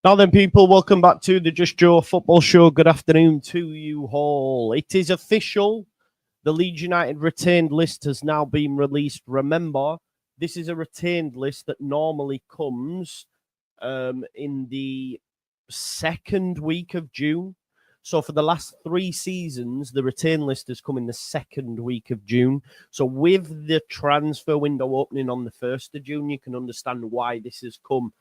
Now then, people, welcome back to the Just Joe Football Show. Good afternoon to you all. It is official. The Leeds United retained list has now been released. Remember, this is a retained list that normally comes in the second week of June. So for the last 3 seasons, the retained list has come in the second week of June. So with the transfer window opening on the 1st of June, you can understand why this has come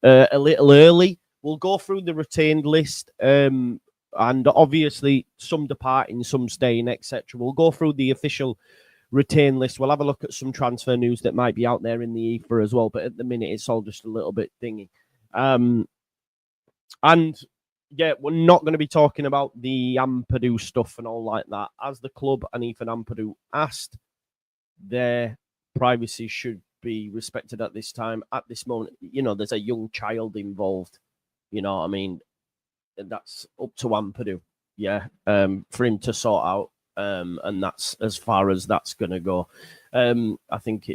a little early. We'll go through the retained list, and obviously some departing, some staying, etc. We'll go through the official retained list. We'll have a look at some transfer news that might be out there in the ether as well, but at the minute it's all just a little bit thingy. And yeah, we're not going to be talking about the Ampadu stuff and all like that. As the club and Ethan Ampadu asked, their privacy should be respected at this time. At this moment, there's a young child involved. You know what I mean? That's up to Ampadu, for him to sort out. And that's as far as that's going to go. I think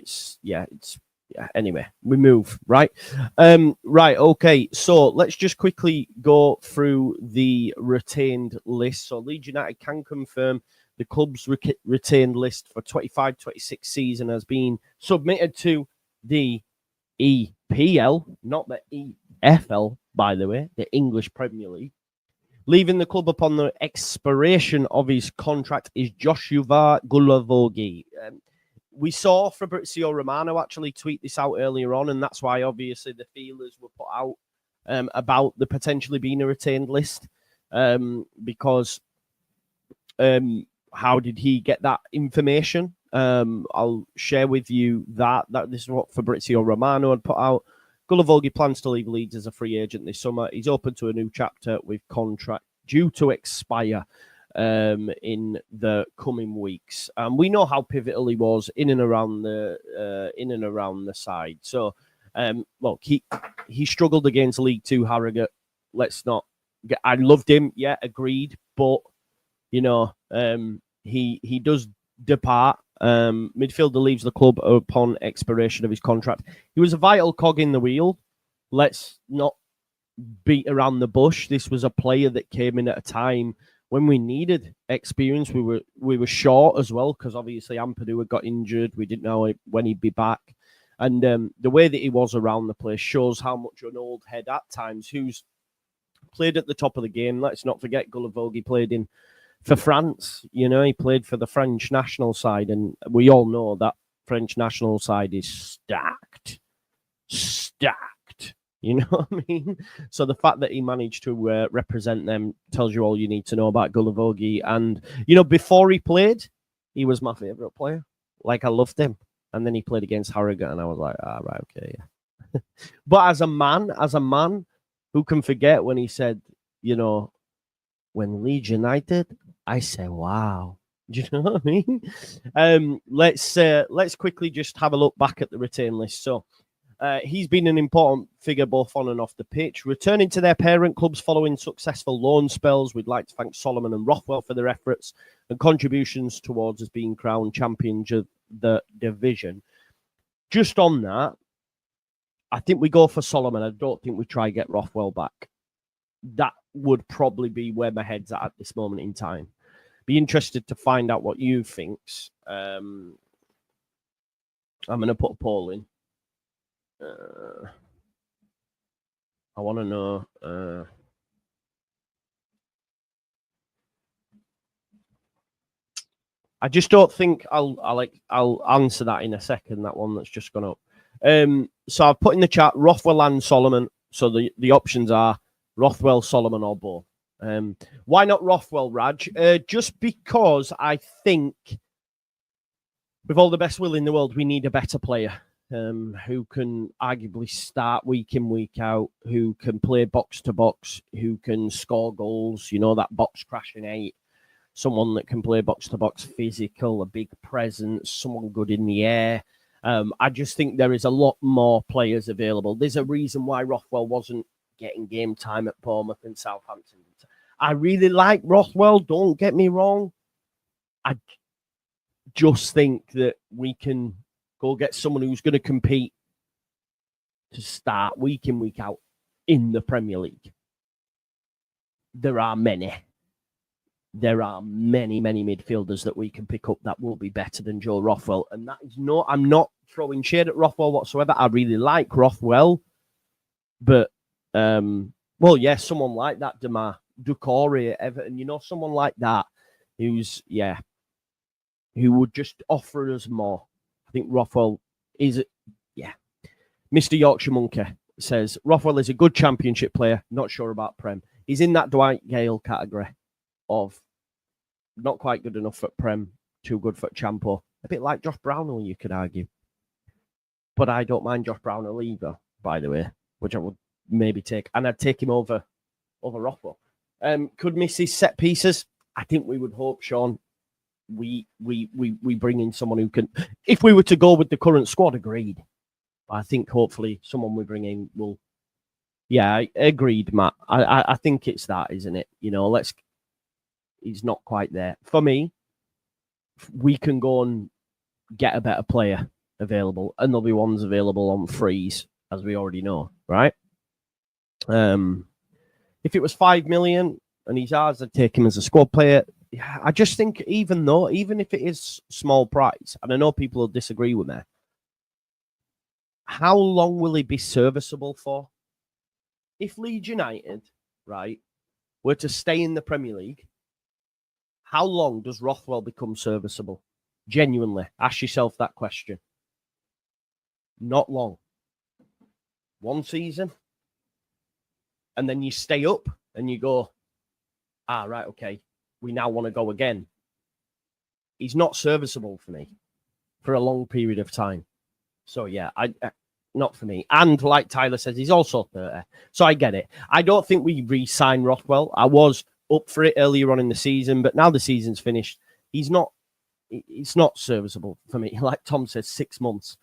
anyway, we move, right? Right, okay. So let's just quickly go through the retained list. So Leeds United can confirm the club's retained list for 25-26 season has been submitted to the EPL, not the EFL, by the way, the English Premier League. Leaving the club upon the expiration of his contract is Joshua Gulavogi. We saw Fabrizio Romano actually tweet this out earlier on, and that's why obviously the feelers were put out about the potentially being a retained list, because how did he get that information? I'll share with you that this is what Fabrizio Romano had put out. Gulavogi plans to leave Leeds as a free agent this summer. He's open to a new chapter with contract due to expire in the coming weeks. We know how pivotal he was in and around the side. So, look, he struggled against League Two Harrogate. Let's not get. I loved him, yeah, agreed, but he does depart. Midfielder leaves the club upon expiration of his contract. He was a vital cog in the wheel. Let's not beat around the bush. This was a player that came in at a time when we needed experience. We were short as well because obviously Ampadu had got injured. We didn't know when he'd be back. And the way that he was around the place shows how much an old head at times who's played at the top of the game. Let's not forget Gulavogi played for France. He played for the French national side, and we all know that French national side is stacked. You know what I mean? So the fact that he managed to represent them tells you all you need to know about Gulavogi. And, before he played, he was my favourite player. Like, I loved him. And then he played against Harrogate, and I was like, right, okay, yeah. But as a man, who can forget when he said, when Leeds United, I say, wow. Do you know what I mean? Let's quickly just have a look back at the retain list. So he's been an important figure both on and off the pitch. Returning to their parent clubs following successful loan spells, we'd like to thank Solomon and Rothwell for their efforts and contributions towards us being crowned champions of the division. Just on that, I think we go for Solomon. I don't think we try to get Rothwell back. That would probably be where my head's at this moment in time. Be interested to find out what you thinks. I'm going to put a poll in. I want to know. I just don't think I'll answer that in a second. That one that's just gone up. So I've put in the chat Rothwell and Solomon. So the options are Rothwell, Solomon, or both. Why not Rothwell, Raj? Just because I think, with all the best will in the world, we need a better player who can arguably start week in, week out, who can play box to box, who can score goals, that box crashing 8. Someone that can play box to box, physical, a big presence, someone good in the air. I just think there is a lot more players available. There's a reason why Rothwell wasn't getting game time at Bournemouth and Southampton. I really like Rothwell, don't get me wrong. I just think that we can go get someone who's going to compete to start week in, week out. in the Premier League. There are many. There are many, many midfielders that we can pick up that will be better than Joe Rothwell. And that is I'm not throwing shade at Rothwell whatsoever. I really like Rothwell. But, well, yeah, someone like that, Doucouré at Everton, someone like that who would just offer us more. I think Rothwell is, Mr. Yorkshire Monkey says, Rothwell is a good championship player, not sure about Prem. He's in that Dwight Gale category of not quite good enough for Prem, too good for Champo. A bit like Josh Brownhill, you could argue. But I don't mind Josh Brownhill either, by the way, which I would maybe take. And I'd take him over Rothwell. Could miss his set pieces. I think we would hope, Sean, we bring in someone who can, if we were to go with the current squad, agreed. I think hopefully someone we bring in will. Yeah, agreed, Matt. I think it's that, isn't it? He's not quite there. For me, we can go and get a better player available, and there'll be ones available on freeze, as we already know, right? If it was 5 million and he's ours, I'd take him as a squad player. I just think even if it is small price, and I know people will disagree with me, how long will he be serviceable for? If Leeds United, right, were to stay in the Premier League, how long does Rothwell become serviceable? Genuinely, ask yourself that question. Not long. One season. And then you stay up and you go, right, okay, we now want to go again. He's not serviceable for me for a long period of time. So, yeah, not for me. And like Tyler says, he's also 30. So I get it. I don't think we re-sign Rothwell. I was up for it earlier on in the season, but now the season's finished. It's not serviceable for me. Like Tom says, 6 months.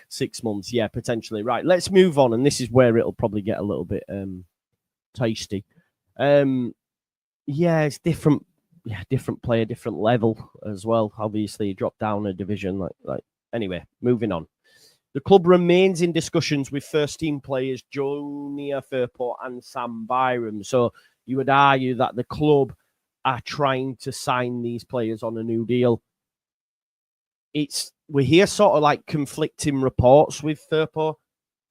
6 months, yeah, potentially. Right, let's move on. And this is where it'll probably get a little bit tasty. Yeah, it's different. Yeah, different player, different level as well. Obviously, he dropped down a division. Anyway, moving on. The club remains in discussions with first-team players Junior Firpo and Sam Byron. So you would argue that the club are trying to sign these players on a new deal. We hear sort of like conflicting reports with Firpo.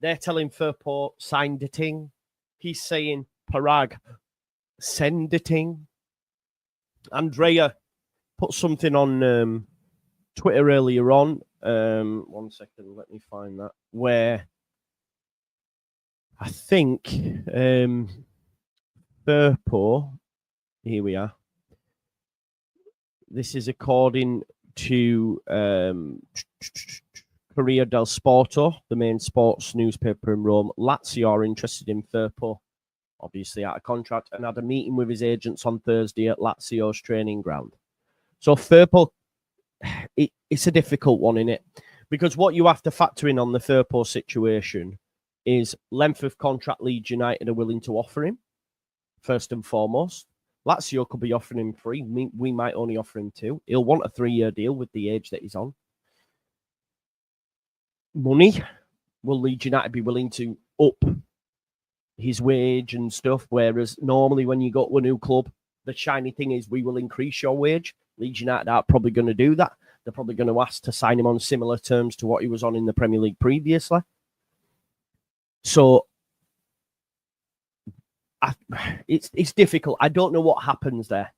They're telling Firpo, sign the ting. He's saying, Parag, send the ting. Andrea put something on Twitter earlier on. 1 second, let me find that. Where I think Firpo, here we are. This is according to Corriere del Sporto, the main sports newspaper in Rome. Lazio are interested in Firpo, obviously out of contract, and had a meeting with his agents on Thursday at Lazio's training ground. So Firpo, it's a difficult one, isn't it? Because what you have to factor in on the Firpo situation is length of contract Leeds United are willing to offer him, first and foremost. Lazio could be offering him 3. We might only offer him 2. He'll want a 3-year deal with the age that he's on. Money. Will Leeds United be willing to up his wage and stuff? Whereas normally when you go to a new club, the shiny thing is we will increase your wage. Leeds United are probably going to do that. They're probably going to ask to sign him on similar terms to what he was on in the Premier League previously. So it's difficult. I don't know what happens there.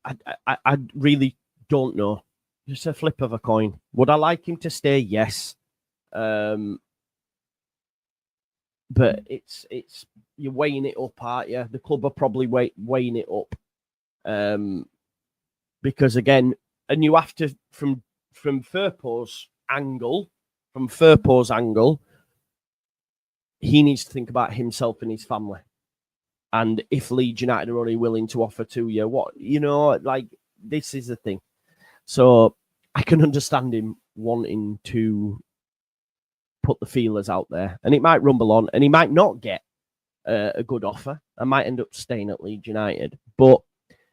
I really don't know. Just a flip of a coin. Would I like him to stay? Yes. But it's you're weighing it up, aren't you? The club are probably weighing it up. Because again, and you have to from Firpo's angle, he needs to think about himself and his family. And if Leeds United are only willing to offer 2 year, this is the thing. So I can understand him wanting to put the feelers out there, and it might rumble on, and he might not get a good offer. I might end up staying at Leeds United. But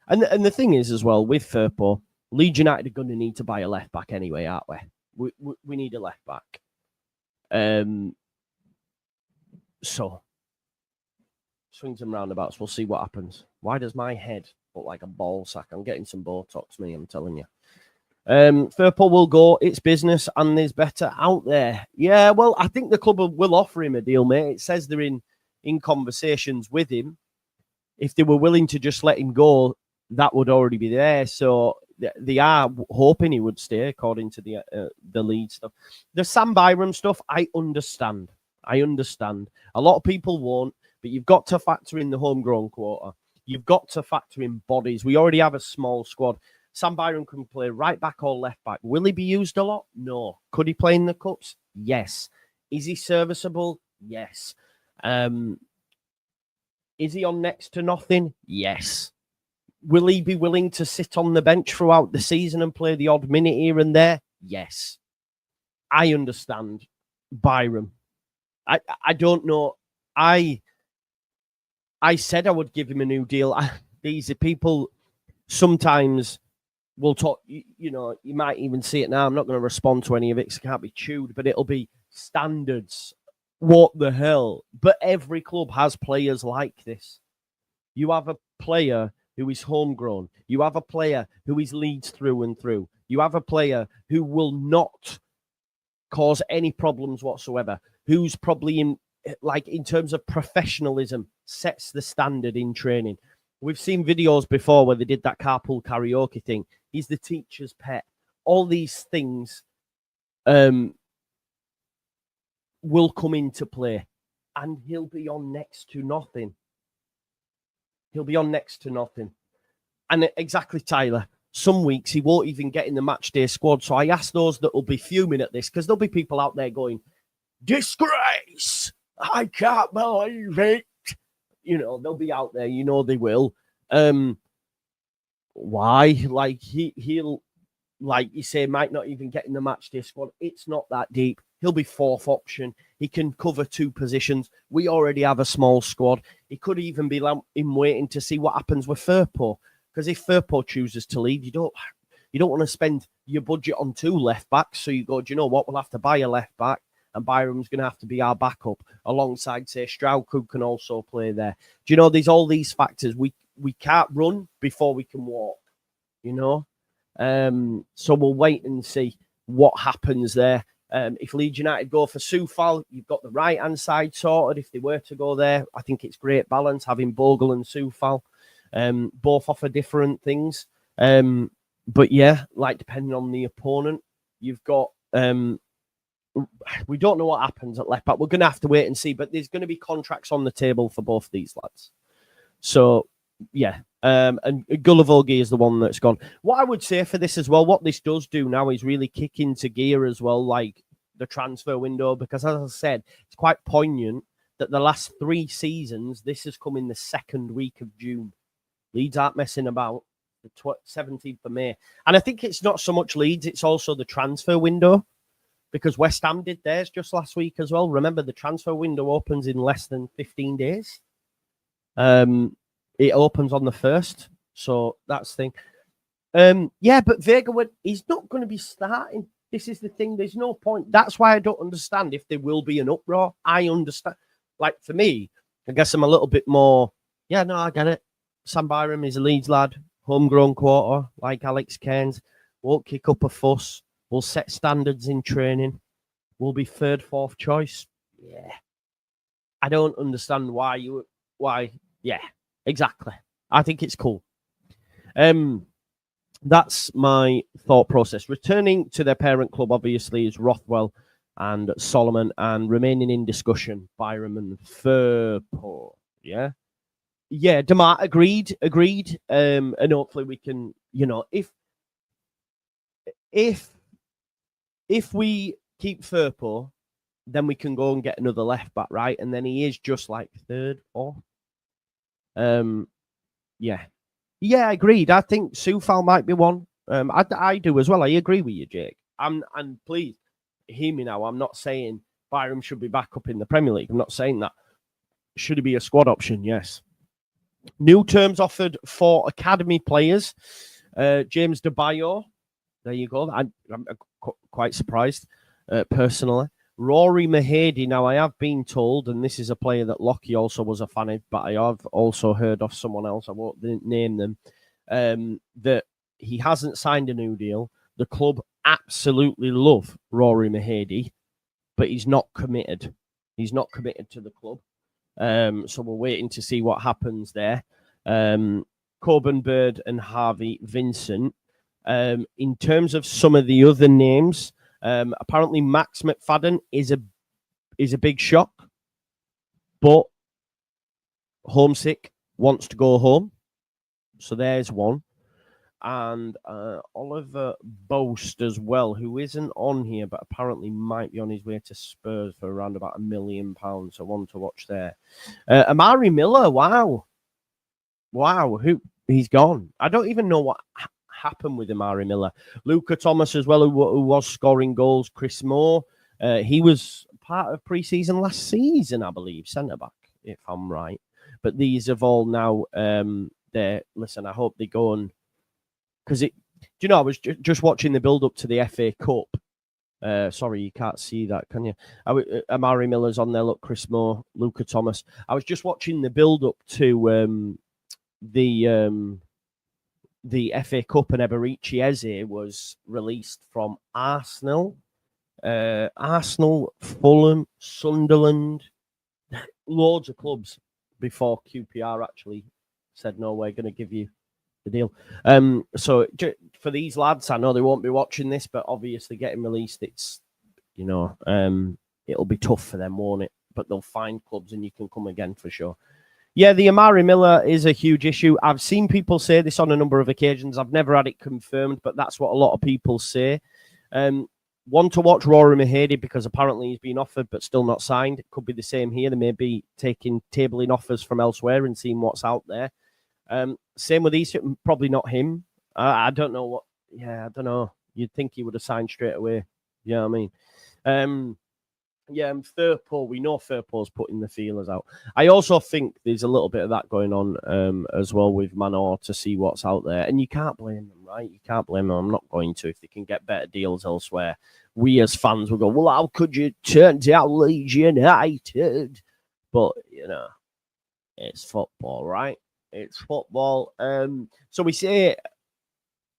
and the thing is as well with Firpo, Leeds United are going to need to buy a left back anyway, aren't we? We need a left back. So, swings and roundabouts. We'll see what happens. Why does my head look like a ball sack? I'm getting some Botox, me, I'm telling you. Firpo will go. It's business, and there's better out there. Yeah, well, I think the club will offer him a deal, mate. It says they're in conversations with him. If they were willing to just let him go, that would already be there. So they are hoping he would stay, according to the lead stuff. The Sam Byron stuff, I understand. A lot of people won't, but you've got to factor in the homegrown quota. You've got to factor in bodies. We already have a small squad. Sam Byron can play right back or left back. Will he be used a lot? No. Could he play in the cups? Yes. Is he serviceable? Yes. Is he on next to nothing? Yes. Will he be willing to sit on the bench throughout the season and play the odd minute here and there? Yes. I understand Byron. I don't know. I said I would give him a new deal. These are people sometimes will talk, you know, you might even see it now. I'm not going to respond to any of it because it can't be chewed, but it'll be standards. What the hell? But every club has players like this. You have a player who is homegrown. You have a player who is Leeds through and through. You have a player who will not cause any problems whatsoever, who's probably in terms of professionalism, sets the standard in training. We've seen videos before where they did that carpool karaoke thing. He's the teacher's pet. All these things will come into play. And he'll be on next to nothing. And exactly, Tyler, some weeks he won't even get in the match day squad. So I ask those that will be fuming at this, because there'll be people out there going, disgrace! I can't believe it. You know, they'll be out there. You know they will. Why? Like, he'll, like you say, might not even get in the match day squad. It's not that deep. He'll be fourth option. He can cover two positions. We already have a small squad. He could even be in waiting to see what happens with Firpo. Because if Firpo chooses to leave, you don't want to spend your budget on two left backs. So you go, do you know what? We'll have to buy a left back, and Byron's going to have to be our backup alongside, say, Stroud, who can also play there. Do you know, there's all these factors. We can't run before we can walk, you know? So we'll wait and see what happens there. If Leeds United go for Soufal, you've got the right-hand side sorted. If they were to go there, I think it's great balance having Bogle and Soufal. Both offer different things. But yeah, like depending on the opponent, you've got... we don't know what happens at left back. We're going to have to wait and see, but there's going to be contracts on the table for both these lads. So, yeah. And Gulavogi is the one that's gone. What I would say for this as well, what this does do now is really kick into gear as well, like the transfer window, because as I said, it's quite poignant that the last 3 seasons, this has come in the second week of June. Leeds aren't messing about. The 17th of May. And I think it's not so much Leeds, it's also the transfer window, because West Ham did theirs just last week as well. Remember, the transfer window opens in less than 15 days. It opens on the 1st. So that's the thing. Yeah, but Vega, he's not going to be starting. This is the thing. There's no point. That's why I don't understand if there will be an uproar. I understand. Like, for me, I guess I'm a little bit more, yeah, no, I get it. Sam Byron is a Leeds lad, homegrown quarter, like Alex Cairns. Won't kick up a fuss. We'll set standards in training. We'll be 3rd, 4th choice. Yeah. I don't understand why. Yeah, exactly. I think it's cool. That's my thought process. Returning to their parent club, obviously, is Rothwell and Solomon, and remaining in discussion, Byron and Firpo. Yeah. Yeah, Demar, agreed. And hopefully we can, you know, if we keep Firpo, then we can go and get another left back, right? And then he is just like 3rd, 4th. Yeah, agreed. I think Soufal might be one. I do as well. I agree with you, Jake. And please hear me now. I'm not saying Byron should be back up in the Premier League. I'm not saying that. Should he be a squad option? Yes. New terms offered for academy players. James De Bayo. There you go. I'm quite surprised, personally. Rory Mahady. Now, I have been told, and this is a player that Lockie also was a fan of, but I have also heard of someone else, I won't name them, that he hasn't signed a new deal. The club absolutely love Rory Mahady, but he's not committed. He's not committed to the club. So we're waiting to see what happens there. Coburn Bird and Harvey Vincent. In terms of some of the other names, apparently Max McFadden is a big shock, but homesick, wants to go home. So there's one. And Oliver Boast as well, who isn't on here, but apparently might be on his way to Spurs for around about £1 million. So one to watch there. Amari Miller, wow, who he's gone. I don't even know what happened with Amari Miller. Luca Thomas as well, who was scoring goals. Chris Moore, he was part of pre-season last season, I believe, centre back, if I'm right. But these have all now. Listen, I hope they go on. Because I was just watching the build-up to the FA Cup. Sorry, you can't see that, can you? Amari Miller's on there. Look, Chris Moore, Luca Thomas. I was just watching the build-up to the FA Cup, and Eberici Eze was released from Arsenal. Arsenal, Fulham, Sunderland, loads of clubs before QPR actually said, no, we're going to give you the deal. So for these lads, I know they won't be watching this, but obviously getting released, it's, it'll be tough for them, won't it? But they'll find clubs and you can come again for sure. Yeah, the Amari Miller is a huge issue. I've seen people say this on a number of occasions. I've never had it confirmed, but that's what a lot of people say. One to watch Rory Mahady because apparently he's been offered but still not signed. It could be the same here. They may be tabling offers from elsewhere and seeing what's out there. Same with these, probably not him. I don't know what. Yeah, I don't know. You'd think he would have signed straight away. You know what I mean? Firpo. We know Firpo's putting the feelers out. I also think there's a little bit of that going on as well with Manor to see what's out there. And you can't blame them, right? You can't blame them. I'm not going to. If they can get better deals elsewhere, we as fans will go, well, how could you turn down Leeds United? But, it's football, right? It's football. So we say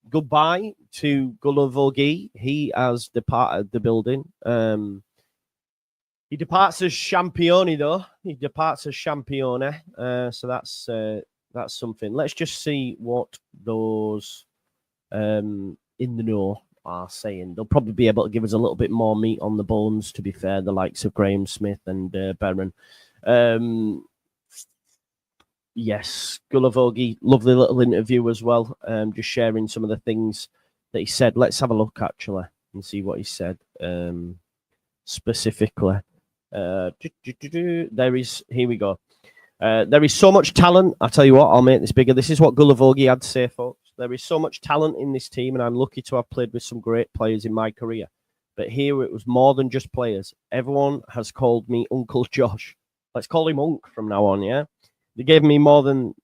goodbye to Gulavogi. He has departed the building. He departs as Champione, though. He departs as Champione. So that's something. Let's just see what those in the know are saying. They'll probably be able to give us a little bit more meat on the bones, to be fair, the likes of Graham Smith and Byron. Yes, Gulavogi, lovely little interview as well. Just sharing some of the things that he said. Let's have a look, actually, and see what he said specifically. Here we go. There is so much talent. I'll tell you what, I'll make this bigger. This is what Gulavogi had to say, folks. There is so much talent in this team, and I'm lucky to have played with some great players in my career. But here it was more than just players. Everyone has called me Uncle Josh. Let's call him Unk from now on, yeah? They gave me more than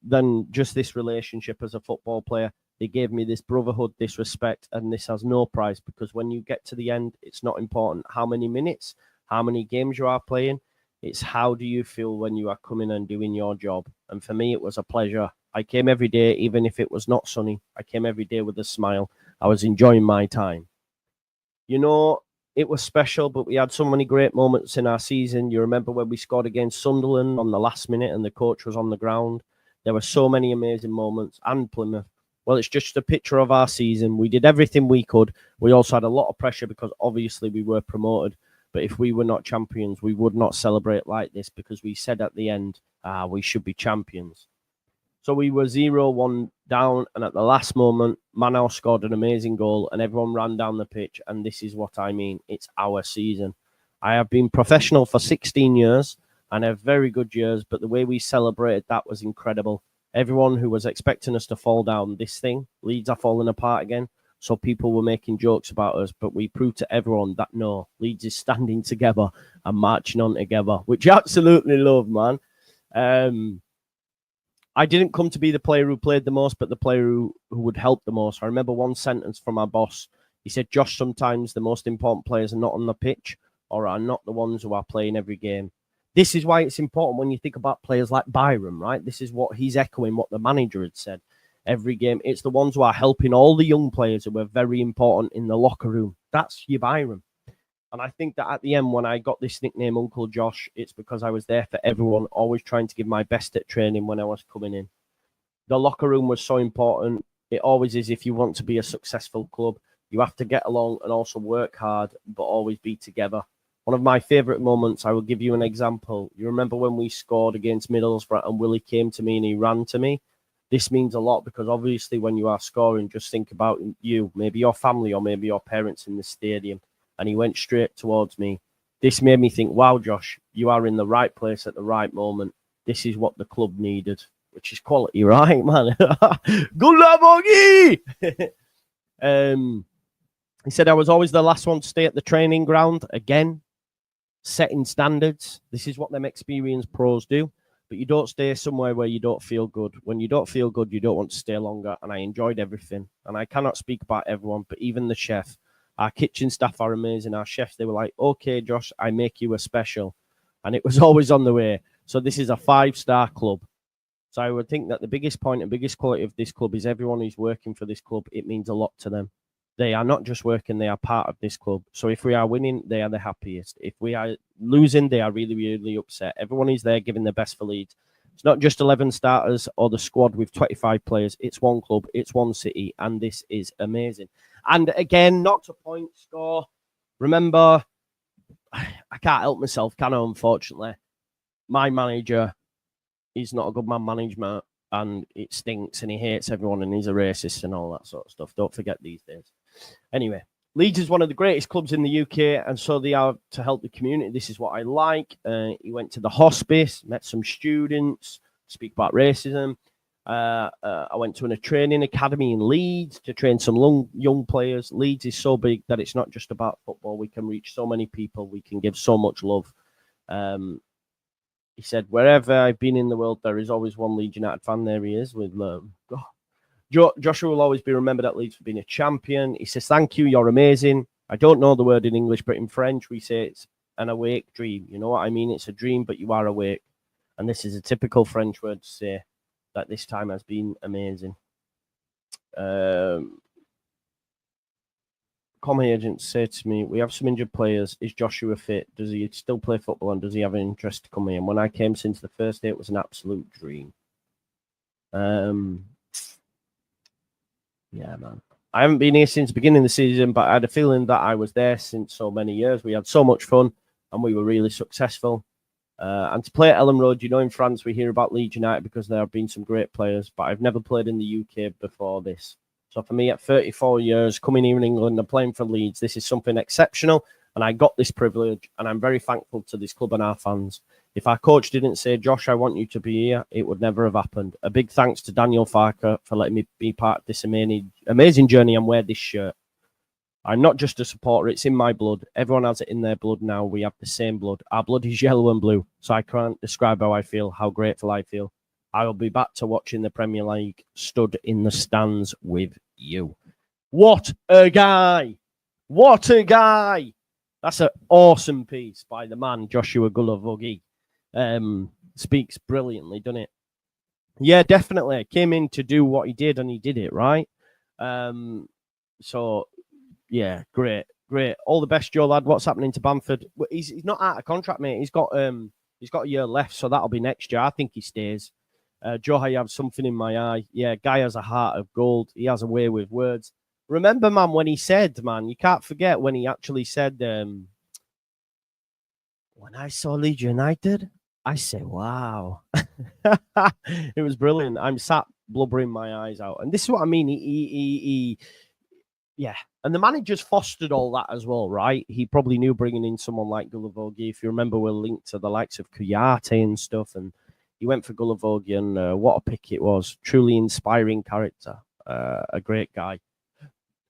just this relationship as a football player. They gave me this brotherhood, this respect, and this has no price because when you get to the end, it's not important how many minutes, how many games you are playing. It's how do you feel when you are coming and doing your job. And for me, it was a pleasure. I came every day, even if it was not sunny. I came every day with a smile. I was enjoying my time. It was special, but we had so many great moments in our season. You remember when we scored against Sunderland on the last minute and the coach was on the ground? There were so many amazing moments. And Plymouth. Well, it's just a picture of our season. We did everything we could. We also had a lot of pressure because obviously we were promoted. But if we were not champions, we would not celebrate like this because we said at the end, we should be champions. So we were 0-1 down, and at the last moment, Manau scored an amazing goal, and everyone ran down the pitch, and this is what I mean. It's our season. I have been professional for 16 years, and have very good years, but the way we celebrated that was incredible. Everyone who was expecting us to fall down, this thing, Leeds are falling apart again, so people were making jokes about us, but we proved to everyone that no, Leeds is standing together and marching on together, which I absolutely love, man. I didn't come to be the player who played the most, but the player who would help the most. I remember one sentence from our boss. He said, Josh, sometimes the most important players are not on the pitch or are not the ones who are playing every game. This is why it's important when you think about players like Byron, right? This is what he's echoing what the manager had said. Every game, it's the ones who are helping all the young players who are very important in the locker room. That's your Byron. And I think that at the end, when I got this nickname Uncle Josh, it's because I was there for everyone, always trying to give my best at training when I was coming in. The locker room was so important. It always is. If you want to be a successful club, you have to get along and also work hard, but always be together. One of my favourite moments, I will give you an example. You remember when we scored against Middlesbrough and Willie came to me and he ran to me? This means a lot because obviously when you are scoring, just think about you, maybe your family or maybe your parents in the stadium. And he went straight towards me. This made me think, wow, Josh, you are in the right place at the right moment. This is what the club needed, which is quality, right, man? Gulavogi! He said, I was always the last one to stay at the training ground. Again, setting standards. This is what them experienced pros do. But you don't stay somewhere where you don't feel good. When you don't feel good, you don't want to stay longer. And I enjoyed everything. And I cannot speak about everyone, but even the chef. Our kitchen staff are amazing. Our chefs, they were like, okay, Josh, I make you a special. And it was always on the way. So this is a 5-star club. So I would think that the biggest point and biggest quality of this club is everyone who's working for this club. It means a lot to them. They are not just working, they are part of this club. So if we are winning, they are the happiest. If we are losing, they are really, really upset. Everyone is there giving their best for Leeds. It's not just 11 starters or the squad with 25 players. It's one club, it's one city, and this is amazing. And again, not to point score. Remember, I can't help myself, can I, unfortunately? My manager is not a good man management, and it stinks, and he hates everyone, and he's a racist and all that sort of stuff. Don't forget these days. Anyway, Leeds is one of the greatest clubs in the UK, and so they are to help the community. This is what I like. He went to the hospice, met some students, speak about racism. I went to a training academy in Leeds to train some young players. Leeds is so big that it's not just about football. We can reach so many people. We can give so much love. He said, wherever I've been in the world, there is always one Leeds United fan. There he is with Joshua will always be remembered at Leeds for being a champion. He says, thank you, you're amazing. I don't know the word in English, but in French, we say it's an awake dream. You know what I mean? It's a dream, but you are awake. And this is a typical French word to say that this time has been amazing. Comm agents say to me, we have some injured players. Is Joshua fit? Does he still play football? And does he have an interest to come here? And when I came since the first day, it was an absolute dream. Yeah, man. I haven't been here since the beginning of the season, but I had a feeling that I was there since so many years. We had so much fun and we were really successful. And to play at Ellen Road, you know, in France, we hear about Leeds United because there have been some great players, but I've never played in the UK before this. So for me, at 34 years, coming here in England and playing for Leeds, this is something exceptional. And I got this privilege, and I'm very thankful to this club and our fans. If our coach didn't say, Josh, I want you to be here, it would never have happened. A big thanks to Daniel Farker for letting me be part of this amazing journey and wear this shirt. I'm not just a supporter, it's in my blood. Everyone has it in their blood now. We have the same blood. Our blood is yellow and blue, so I can't describe how I feel, how grateful I feel. I will be back to watching the Premier League stood in the stands with you. What a guy! What a guy! That's an awesome piece by the man, Joshua Gulavogi. Speaks brilliantly, doesn't it? Yeah, definitely. Came in to do what he did, and he did it, right? So, yeah, great. All the best, Joe, lad. What's happening to Bamford? He's not out of contract, mate. He's got a year left, so that'll be next year. I think he stays. Joe, I have something in my eye. Yeah, guy has a heart of gold. He has a way with words. Remember, man, when he said, man, you can't forget when he actually said, when I saw Leeds United, I say, wow. It was brilliant. I'm sat blubbering my eyes out. And this is what I mean. Yeah. And the manager's fostered all that as well, right? He probably knew bringing in someone like Gulavogi. If you remember, we're linked to the likes of Kuyate and stuff. And he went for Gulavogi, and what a pick it was. Truly inspiring character. A great guy.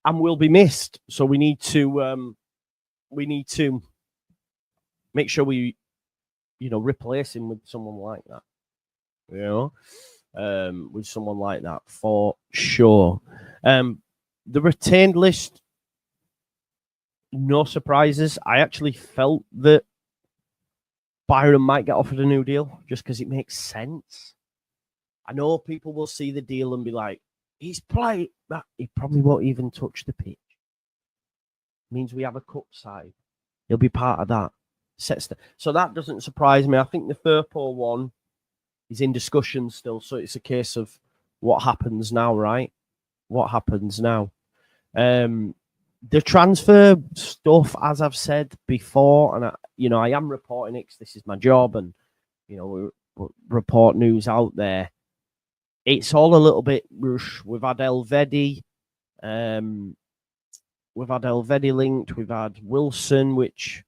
And will be missed. So we need to make sure we, replace him with someone like that. With someone like that for sure. The retained list no surprises. I actually felt that Byron might get offered a new deal just because it makes sense. I know people will see the deal and be like, he's played that. He probably won't even touch the pitch. Means we have a cup side. He'll be part of that. So that doesn't surprise me. I think the Firpo one is in discussion still. So it's a case of what happens now, right? What happens now? The transfer stuff, as I've said before, and I am reporting it because this is my job, and we report news out there. It's all a little bit rush. We've had Elvedi, linked. We've had Wilson, which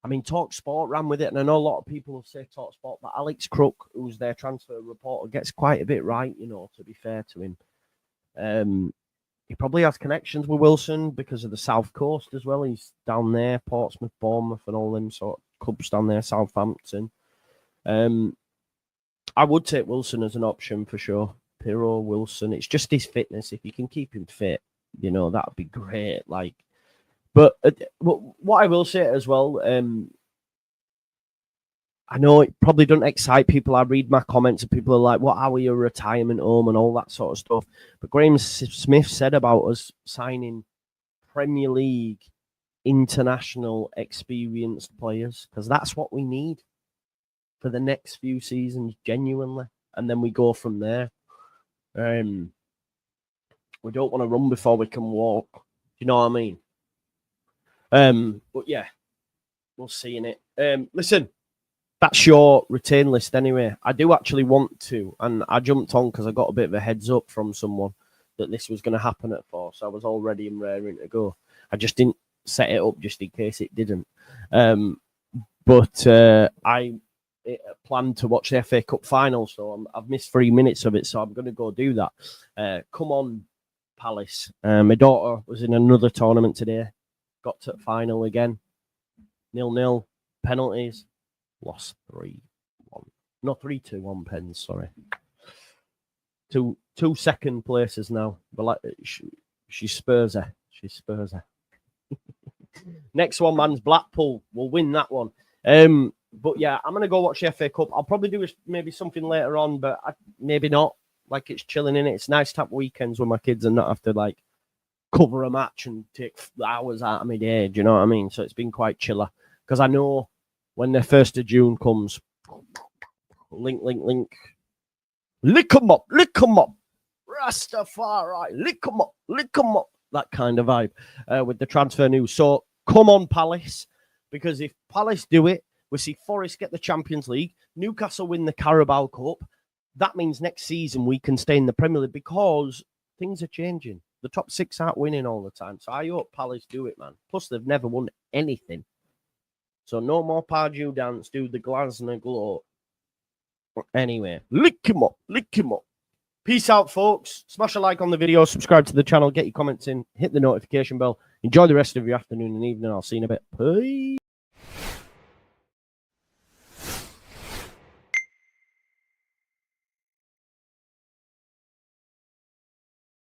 TalkSport ran with it, and I know a lot of people will say TalkSport, but Alex Crook, who's their transfer reporter, gets quite a bit right. To be fair to him. He probably has connections with Wilson because of the South Coast as well. He's down there, Portsmouth, Bournemouth, and all them sort of clubs down there, Southampton. I would take Wilson as an option for sure. Pirro, Wilson. It's just his fitness. If you can keep him fit, that'd be great. But what I will say as well, I know it probably doesn't excite people. I read my comments and people are like, what are we, a retirement home and all that sort of stuff. But Graham Smith said about us signing Premier League international experienced players, because that's what we need for the next few seasons, genuinely. And then we go from there. We don't want to run before we can walk. Do you know what I mean? But yeah, we'll see in it. Listen. That's your retain list anyway. I do actually want to, and I jumped on because I got a bit of a heads up from someone that this was going to happen at 4, so I was all ready and raring to go. I just didn't set it up just in case it didn't. But I planned to watch the FA Cup final, so I've missed 3 minutes of it, so I'm going to go do that. Come on, Palace. My daughter was in another tournament today. Got to the final again. 0-0. Penalties. Lost 3-1. No, 3-2 on pens, sorry. Two second places now. But she's Spurser. She's Spurser. Next one, man's Blackpool. We'll win that one. But yeah, I'm going to go watch the FA Cup. I'll probably do maybe something later on, but maybe not. It's chilling in it. It's nice to have weekends with my kids and not have to cover a match and take hours out of my day. Do you know what I mean? So it's been quite chiller. Because I know when the 1st of June comes, link. Lick 'em up. Rastafari, lick 'em up. That kind of vibe with the transfer news. So come on, Palace, because if Palace do it, we see Forest get the Champions League, Newcastle win the Carabao Cup. That means next season we can stay in the Premier League because things are changing. The top 6 aren't winning all the time. So I hope Palace do it, man. Plus, they've never won anything. So no more Pardew dance, do the Glasner glow. Anyway, lick him up. Peace out, folks. Smash a like on the video, subscribe to the channel, get your comments in, hit the notification bell. Enjoy the rest of your afternoon and evening. I'll see you in a bit. Peace.